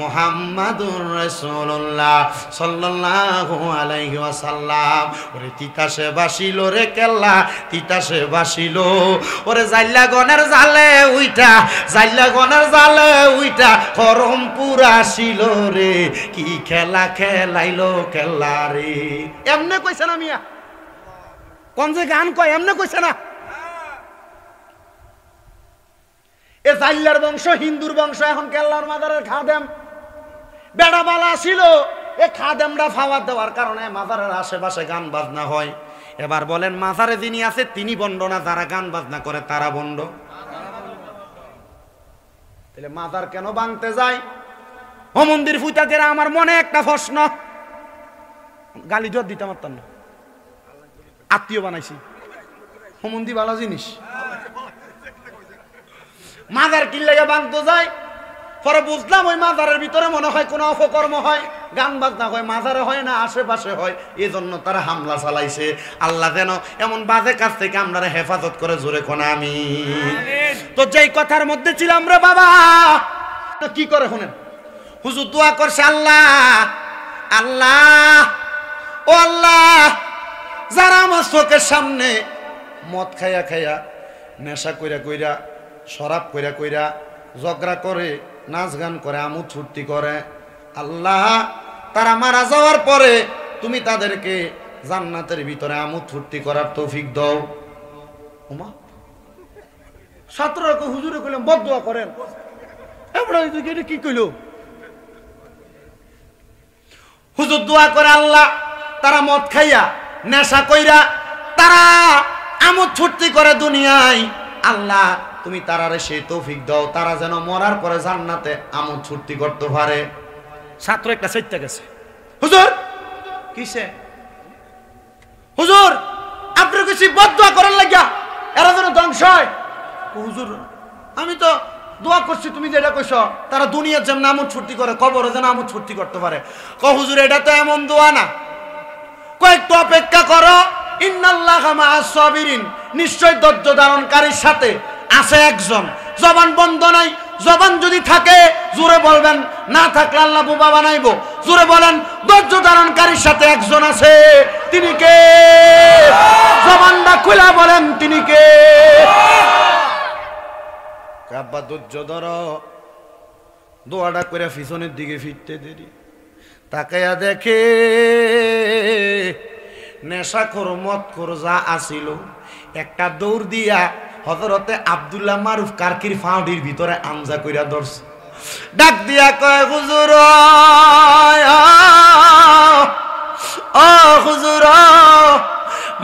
মুহাম্মাদুর রাসূলুল্লাহ সাল্লাল্লাহু আলাইহি ওয়াসাল্লাম। ওরে তিতাসে বাসিল রে কেল্লা, তিতাসে বাসিল। ওরে জাল্লা গনের জালে উইটা, জাল্লা গনের জালে উইটা খরমপুর আসিল রে, কি খেলা খেলাইলো কেল্লা রে। এমনে কইছে না মিয়া, কোন যে গান কয় এমনে কইছে না। এ জাল্লার বংশ, হিন্দুর বংশ, এখন কেল্লার মাজারের খাদেম বেড়া বালা ছিল। এ খাদেমরা ফাওয়ার দেওয়ার কারণে মাজারের আশেপাশে গান বাজনা হয়। এবার বলেন মাজারে যিনি আছে তিনি বন্ড না, যারা গান বাজনা করে তারা বন্ড? তাহলে মাজার কেন ভাঙতে যায়? ও মন্দির ফুটাদের আমার মনে একটা প্রশ্ন, গালি জোর দিতে পারতাম না, আত্মীয় বানাইছি। ও মন্দির ভালো জিনিস, মাজার কি লেগে ভাঙতে যায়? পরে বুঝলাম ওই মাজারের ভিতরে মনে হয় কোনো অপকর্ম হয়, গান বাজনা হয়, মাজারে হয় না, আশেপাশে হয়, এই জন্য তারা হামলা চালাইছে। আল্লাহ যেন এমন বাজে কাজ থেকে আমরা হেফাজত করে, জোরে কোন আমিন। তো যেই কথার মধ্যে ছিলাম রে বাবা, কি করে শুনেন, হুজুর দোয়া করছে, আল্লাহ আল্লাহ ও আল্লাহ, যারা আমার চোখের সামনে মদ খাইয়া খাইয়া, নেশা কইরা কইরা, শরাব কইরা কইরা, ঝগড়া করে, নাচ গান করে, আমোদ ফুর্তি করে, আল্লাহ তারা মারা যাওয়ার পরে তুমি তাদেরকে জান্নাতের ভিতরে আমোদ ফুর্তি করার তৌফিক দাও। ওমা 17 হুজুরে কইলাম বদদোয়া করেন, এটা কি কইল? হুজুর দোয়া করে, আল্লাহ তারা মদ খাইয়া, নেশা কইরা, তারা আমোদ ফুর্তি করে দুনিয়ায়, আল্লাহ তুমি তারারে সেই তৌফিক দাও, তারা যেন মরার পরে জান্নাতে আমোদ ফুর্তি করতে পারে। ছাত্র একটা চাইতে গেছে, হুজুর কিসে? হুজুর আপনার কিছু বদদোয়া করার লাগিয়া এরা যেন ধ্বংস হয়। হুজুর আমি তো দোয়া করছি, তুমি যেটা কইছ তারা দুনিয়ার যেমন আমোদ ফুর্তি করে, কবরে যেন আমোদ ফুর্তি করতে পারে। হুজুর এটা তো এমন দোয়া না, কয়েকটু অপেক্ষা করো, ইন্নাল্লাহা মাআস সাবিরিন, নিশ্চয় ধৈর্য ধারণকারীর সাথে আছে একজন। জবান বন্ধ নাই, জবান যদি থাকে জোরে বলবেন, না থাকলে আল্লাহ বোবা বানাইবো। জোরে বলেন, ধৈর্য ধারণকারীর সাথে একজন আছে, তিনি কে? জবানটা খুলে বলেন, তিনি কে? আব্বা ধৈর্য ধরো, দোয়াটা করে পিছনের দিকে ফিরতে দেরি, তাকাইয়া দেখে নেশাখোর মদখোর যা আসিল একটা দৌড় দিয়া হযরতে আব্দুল্লাহ মারুফ কারকির ফাউডির ভিতরে আমজা কইরা ধরছে। ডাক দিয়া কয় হুজুর, ও হুজুর,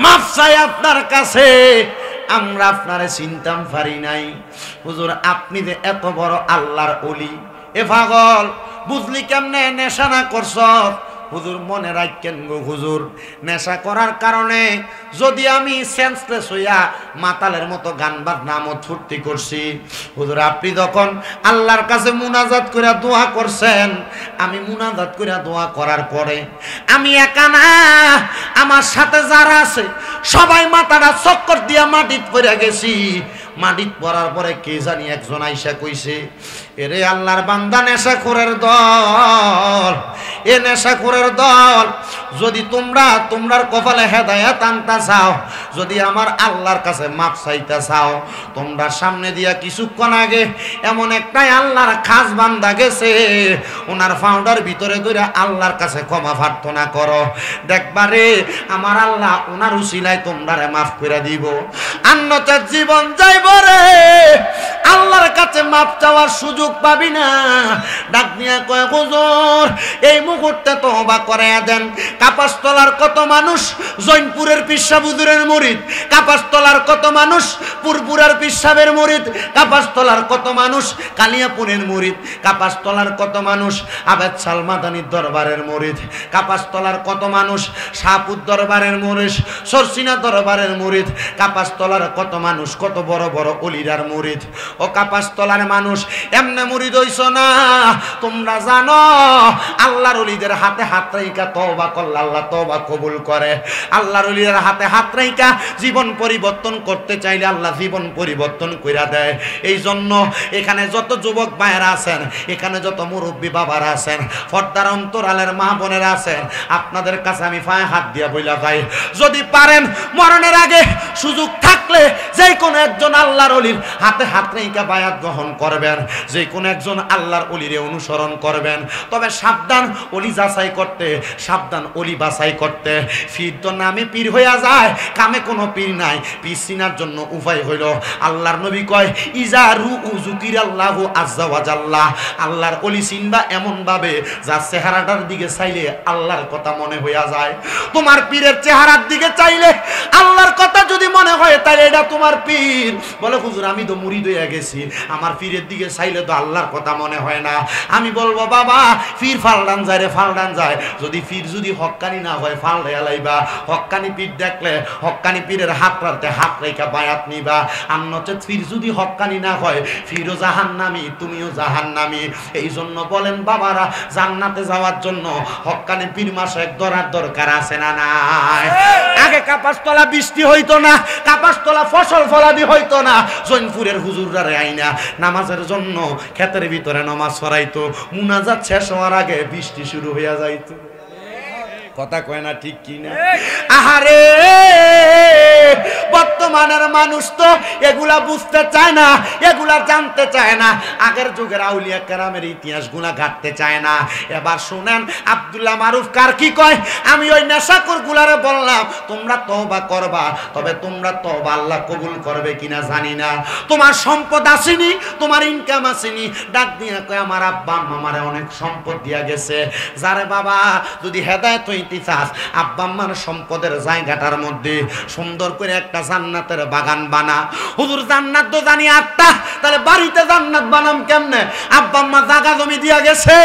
মাফ চাই আপনার কাছে, আমরা আপনারে চিনতাম পারি নাই। হুজুর আপনি যে এত বড় আল্লাহর ওলি, এ পাগল বুঝলি কেমনে নেশা না করছ? হুজুর মনে রাখেন গো হুজুর, নেশা করার কারণে যদি আমি সেন্সলেস হইয়া মাতালের মতো গান বাজনা মত ফুর্তি করছি, হুজুর আপনি যখন আল্লাহর কাছে মুনাজাত করে দোয়া করছেন, আমি মুনাজাত করে দোয়া করার পরে আমি একা না, আমার সাথে যারা আছে সবাই মাথাটা চক্কর দিয়া মাটিত পড়ে গেছি। মাটিত পড়ার পরে কে জানি একজন আইসা কইছে, এরে আল্লাহর বান্দা নেশাখোরের দল, এ নেশাখোরের দল, যদি তোমরার কপালে হেদায়েত আনতা চাও, যদি আমার আল্লাহর কাছে মাপ চাইতে চাও, তোমরা সামনে দিয়া কিছুক্ষণ আগে এমন একটাই আল্লাহর খাস বান্দা গেছে, ওনার ফাউন্ডার ভিতরে ধরে আল্লাহর কাছে ক্ষমা প্রার্থনা করো, দেখবারে আমার আল্লাহ ওনার উসিলায় তোমরারে মাফ করে দিব। অন্যথা জীবন যাইব রে, আল্লাহর কাছে মাপ চাওয়ার সুযোগ পাবি না। ডাক নিয়ে কয় হুজুর এই মুহূর্তে তওবা করে দেন। কাপাসতলার কত মানুষ জৈনপুরের পিসাব হুজুরের মুরিদ, কাপাসতলার কত মানুষ পুরপুরার পিসাবের মুরিদ, কাপাসতলার কত মানুষ কালিয়াপুরের মুরিদ, কাপাসতলার কত মানুষ আবেদ সালমাদানির দরবারের মুরিদ, কাপাসতলার কত মানুষ শাহপুর দরবারের মুরিদ, সরসিনা দরবারের মুরিদ, কাপাসতলার কত মানুষ কত বড় বড় অলিরার মুরিদ। ও কাপাসতলার মানুষ এমনে মুরিদ হইছ না, তোমরা জানো আল্লাহর ওলিদের হাতে হাত রাইখা তওবা করলে আল্লাহ তওবা কবুল করে। আল্লাহর ওলিদের হাতে হাত রাইখা জীবন পরিবর্তন করতে চাইলে আল্লাহ জীবন পরিবর্তন কইরা দেয়। এই জন্য এখানে যত যুবক ভাইয়েরা আছেন, এখানে যত মুরব্বী বাবারা আছেন, পর্দার অন্তরালের মা বোনেরা আছেন, আপনাদের কাছে আমি পায়ে হাত দিয়া বইলা যাই, যদি পারেন মরণের আগে সুযোগ থাকলে যে কোনো একজন আল্লাহর ওলির হাতে হাত রেখে বায়াত গ্রহণ করবেন, যে কোনো একজন আল্লাহর ওলিরে অনুসরণ করবেন। তবে সাবধান ওলি যাচাই করতে, সাবধান ওলি বাছাই করতে। পীর তো নামে পীর হইয়া যায়, কামে কোনো পীর নাই। পীর চিনার জন্য উপায় হইল, আল্লাহর নবী কয় ইজারু উযুকির আল্লাহু আজ্জা ওয়া জাল্লা, আল্লাহর ওলি চিনবা এমন ভাবে যার চেহারাটার দিকে চাইলে আল্লাহর কথা মনে হইয়া যায়। তোমার পীরের চেহারার দিকে চাইলে আল্লাহর কথা যদি মনে হয় তাহলে এটা তোমার পীর। বলে হুজুর আমি তো মুরিদ হইয়া গেছি, আমার পীরের দিকে চাইলে তো আল্লাহর কথা মনে হয় না। আমি বলবো বাবা পীর ফালডান যায় রে, ফালডান যায়। যদি পীর যদি হক্কানি না হয় ফালডাইয়া লাইবা, হক্কানি পীর দেখলে হক্কানি পীরের হাত রাখতে হাত রেখা বায়াত নিবা। আর নচেত পীর যদি হক্কানি না হয়, পীরও জাহান্নামী তুমিও জাহান্নামী। এই জন্য বলেন বাবারা, জান্নাতে যাওয়ার জন্য হক্কানি পীর মাসেক ধরার দরকার আছে না নাই? আগে কাপাসতলা বৃষ্টি হইতো না, কাপাসতলা ফসল ফলাদি হইতো না, জৈনপুরের হুজুররা আইনা নামাজের জন্য ক্ষেতের ভিতরে নামাজ পড়াইতো, মুনাজাত শেষ হওয়ার আগে বৃষ্টি শুরু হইয়া যাইতো। কথা কয় না ঠিক কি না? আহারে বর্তমানের মানুষ তো এগুলা বুঝতে চায় না, এগুলা জানতে চায় না, আগের যুগের আউলিয়া কেরামের ইতিহাস গুলা ঘাটতে চায় না। এবার শুনেন আব্দুল্লাহ মারুফ কার কি কয়, আমি ওই নেশাখোর গুলারে বললাম তোমরা তওবা করবা, তবে তোমরা তওবা আল্লাহ কবুল করবে কিনা জানি না। তোমার সম্পদ আসেনি, তোমার ইনকাম আসেনি, ডাক দিয়ে কয় আমার আব্বা আম্মা আমারে অনেক সম্পদ দিয়া গেছে। যারে বাবা যদি হেদায়েত হইতে চাস, আব্বা আম্মার সম্পদের জায়গাটার মধ্যে সুন্দর করে একটা জান্নাতের বাগান বানা। হুজুর জান্নাত তো জানি 8টা, তাহলে বাড়িতে জান্নাত বানাম কেমনে? আব্বা আম্মা জায়গা জমি দিয়া গেছে,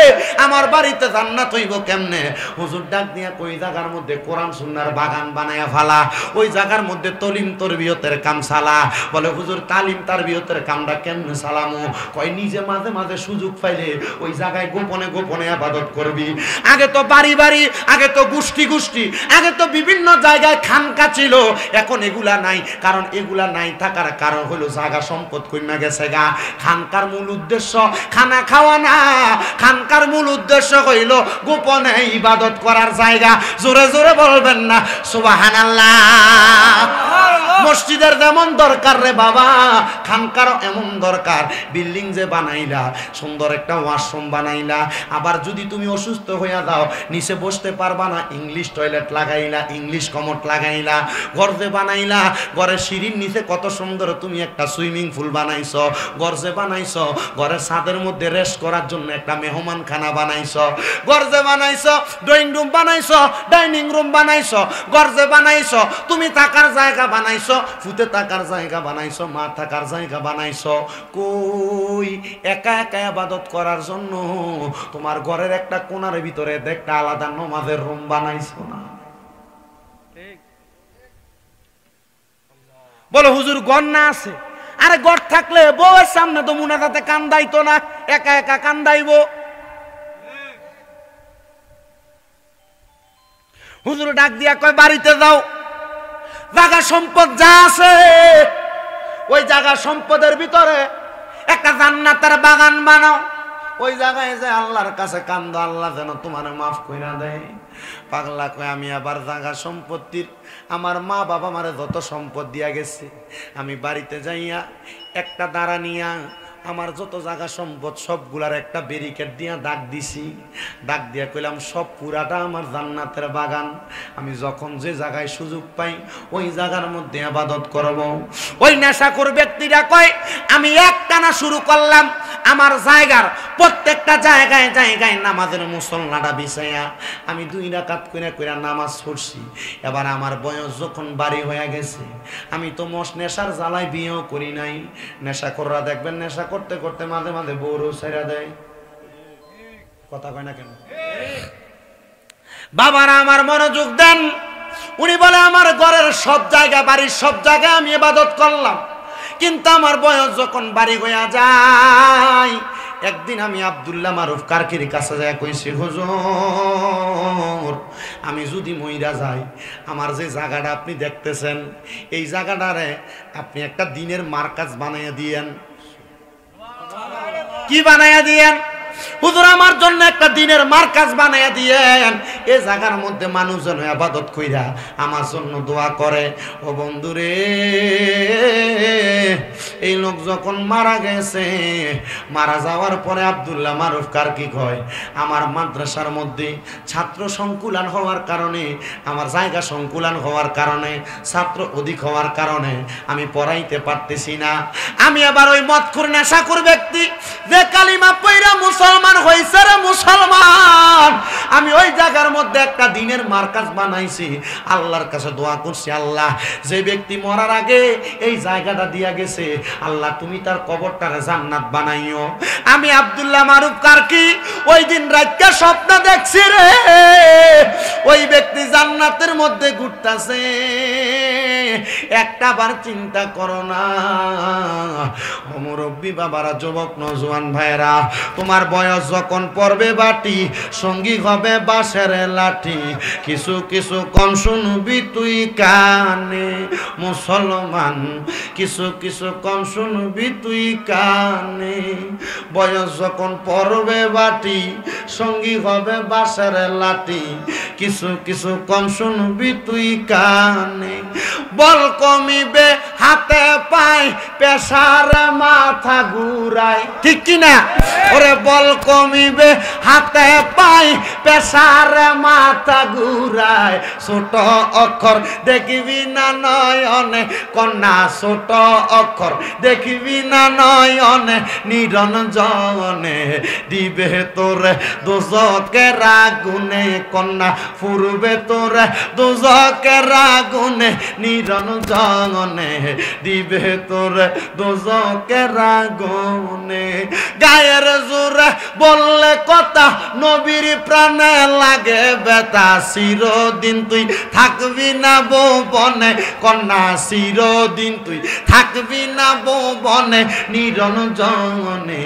আমার বাড়িতে জান্নাত হইব কেমনে? হুজুর ডাক দিয়া কই জায়গার মধ্যে কোরআন সুন্নাহর বাগান বানায়া ফালা, ওই জায়গার মধ্যে তালিম তারবিয়তের কাম চালা। বলে হুজুর তালিম তারবিয়তের কামটা কেমনে চালামু? কয় নিজে মাঝে মাঝে সুযোগ পাইলে ওই জায়গায় গোপনে গোপনে ইবাদত করবি। আগে তো বাড়ি বাড়ি, আগে তো গোষ্ঠী গোষ্ঠী, আগে তো বিভিন্ন জায়গায় খানকা ছিল, এখন এগুলা নাই। কারণ এগুলা নাই থাকার কারণ হলো জায়গা সম্পদ কইমা গেছে গা। খানকার মূল উদ্দেশ্য খানা খাওয়া না, খানকার মূল উদ্দেশ্য হইল গোপনে ইবাদত করার জায়গা। জোরে জোরে বলবেন না সুবহানাল্লাহ। মসজিদের যেমন দরকার রে বাবা, খানকারও এমন দরকার। বিল্ডিং যে বানাইলা, সুন্দর একটা ওয়াশরুম বানাইলা, আবার যদি তুমি অসুস্থ হইয়া যাও নিচে বসতে পারবা না, ইংলিশ টয়লেট লাগাইলা, ইংলিশ কমোড লাগাইলা। ঘর যে বানাইলা, ঘরের সিঁড়ির নিচে কত সুন্দর তুমি একটা সুইমিং পুল বানাইছো। ঘর যে বানাইছো, ঘরের ছাদের মধ্যে রেস্ট করার জন্য একটা মেহমান খানা বানাইছো। ঘর যে বানাইছো, ড্রয়িং রুম বানাইছো, ডাইনিং রুম বানাইছো। ঘর যে বানাইছো, তুমি থাকার জায়গা বানাইছো, ফুতে থাকার জায়গা বানাইছো, মা থাকার জায়গা বানাইছো। কই একা একা ইবাদত করার জন্য তোমার ঘরের একটা কোণার ভিতরে একটা আলাদা নামাজের রুম বানাইছো না? বলো হুজুর ঘর না আছে? আরে ঘর থাকলে বউয়ের সামনে তো মুনাজাতে কান্দাইতো না, একা একা কান্দাইবো। হুজুর ডাক দিয়া কয় বাড়িতে যাও, জায়গা সম্পদ যা আছে ওই জায়গা সম্পদের ভিতরে একটা জান্নাতের বাগান বানাও। ওই জায়গায় যে আল্লাহর কাছে কান্দো, আল্লাহ যেন তোমার মাফ কইরা দেয়। পাগলা কয় আমি আবার জায়গা সম্পত্তির, আমার মা বাবা আমারে যত সম্পদ দিয়া গেছে, আমি বাড়িতে যাইয়া একটা দাঁড়া নিয়া আমার যত জায়গা সম্পদ সবগুলার একটা ব্যারিকেড দিয়া দাগ দিছি। দাগ দিয়া কইলাম সব পুরাটা আমার জান্নাতের বাগান। আমি যখন যে জায়গায় সুযোগ পাই ওই জায়গার মধ্যে ইবাদত করব। ওই নেশাখোর ব্যক্তিরা কয় আমি একটানা শুরু করলাম, আমার জায়গার প্রত্যেকটা জায়গায় জায়গায় নামাজের মুসল্লাটা বিছাইয়া আমি 2 রাকাত কইরা নামাজ পড়ছি। এবার আমার বয়স যখন বাড়ি হয়ে গেছে, আমি তো নেশার জ্বালায় বিয়েও করি নাই। নেশাখোররা দেখবেন নেশা করতে করতে মাঝে মাঝে বউরও ছেড়ে দেয়। কথা কয় না কেন? বাবারা আমার মনোযোগ দেন। উনি বলে আমার ঘরের সব জায়গা, বাড়ির সব জায়গায় আমি ইবাদত করলাম, কিন্তু আমার বয়স যখন বাড়ি হইয়া যায়, একদিন আমি আব্দুল্লাহ মারুফ কারকির কাছে যায় কইছি হুজুর আমি যদি মইরা যাই, আমার যে জায়গাটা আপনি দেখতেছেন এই জায়গাটারে আপনি একটা দিনের মার্কাজ বানাইয়া দিয়েন। কি বানাইয়া দিয়েন? হুজুর আমার জন্য একটা দিনের মার্কাজ বানাইয়া দিয়েন, এই জায়গার মধ্যে মানুষজন ইবাদত কইরা আমার জন্য দোয়া করে। ও বন্ধুরে, এই লোক যখন মারা গেছে, মারা যাওয়ার পরে আব্দুল্লাহ মারুফ কারকি কয় আমার মাদ্রাসার মধ্যে ছাত্র সংকুলান হওয়ার কারণে, আমার জায়গা সংকুলান হওয়ার কারণে, ছাত্র অধিক হওয়ার কারণে আমি পড়াইতে পারতেছি না। আমি আবার ওই মদখোর নেশাখোর ব্যক্তি যে কালিমা পয়রা মুসলমান হইছে রে মুসলমান, আমি ওই জায়গার মধ্যে একটা দিনের মার্কাজ বানাইছি। আল্লাহর কাছে দোয়া করছি, আল্লাহ যে ব্যক্তি মরার আগে এই জায়গাটা দিয়া গেছে, আল্লাহ তুমি তার কবরটারে জান্নাত বানাইও। আমি আব্দুল্লাহ মারুফ কারকি ওই দিন রাতটা স্বপ্ন দেখছি রে, ওই ব্যক্তি জান্নাতের মধ্যে ঘুরতাছে। একটা বার চিন্তা করো না ও মুরব্বি বাবারা, যুবক নওজোয়ান ভাইরা, তোমার বয়স যখন পড়বে বাটি, সঙ্গী হবে বাঁশের লাঠি। কিছু কিছু কম শুনবি তুই কানে মুসলমান, কিছু কিছু কম শুনবি তুই কানে। বয়স যখন পড়বে বাটি, সঙ্গী হবে বাঁশের লাঠি। কিছু কিছু কম শুনবি তুই কানে। বল কমিবে হাতে পায়, পেশার মাথা ঘুরায়, ঠিক কিনা? ওরে বল কমিবে হাতে পায়, পেশার মাথা ঘুরায়। ছোট অক্ষর দেখবি না নয়নে কন্যা, ছোট অক্ষর দেখবি না নয়নে, নিরঞ্জনে দিবে তোরে দোজকের আগুনে কন্যা, ফুরবে তোরে দোজকের আগুনে, নিরঞ্জনে দিবে তোরে দোজকের আগুনে। গায়ের জোরে বললে কথা, নবীর প্রাণে লাগে ব্যথা। চিরদিন তুই থাকবি না বনে কন্যা, চিরদিন তুই থাকবি না বনে, নিরঞ্জনে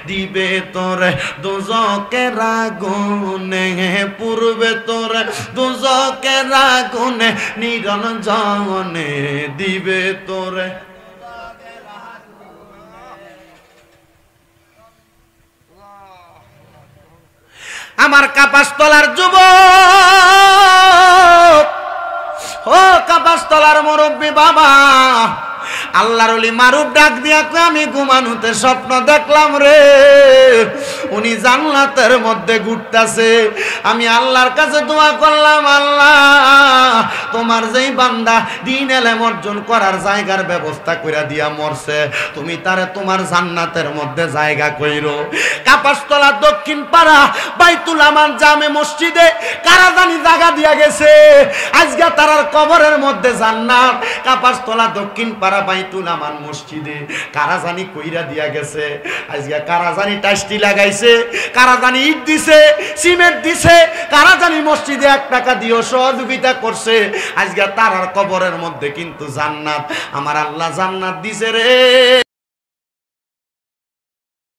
দিবে তোরে দোজকের আগুনে, পূর্বে তোরে দোজকের আগুনে, নিরঞ্জনে দিবে তোরে। আমার কাপাসতলার যুবক ও কাপাসতলার মুরব্বী বাবা, আল্লাহর ওলি মারুফ ডাক দিয়া কয়, আমি ঘুমানোতে স্বপ্ন দেখলাম রে, উনি জান্নাতের মধ্যে ঘুরতাছে। আমি আল্লাহর কাছে দোয়া করলাম, আল্লাহ তোমার যেই বান্দা দ্বীন ইলম অর্জন করার জায়গার ব্যবস্থা কইরা দিয়া মরছে, তুমি তারে তোমার জান্নাতের মধ্যে জায়গা কইরো। কাপাসতলা দক্ষিণ পাড়া বাইতুল আমান জামে মসজিদে কারা জানি জায়গা দিয়া গেছে, আজকে তারার কবরের মধ্যে জান্নাত। কাপাসতলা দক্ষিণ পাড়া বাইতুল আমান মসজিদে কারা জানি কইরা দিয়া গেছে, আজকে কারা জানি টাইসটি লাগাইছে, কারা জানি ইট দিছে, সিমেন্ট দিছে, কারা জানি মসজিদে 1 টাকা দিয়েও সহযোগিতা করছে, আজকে তারার কবরের মধ্যে কিন্তু জান্নাত। আমার আল্লাহ জান্নাত দিছে রে।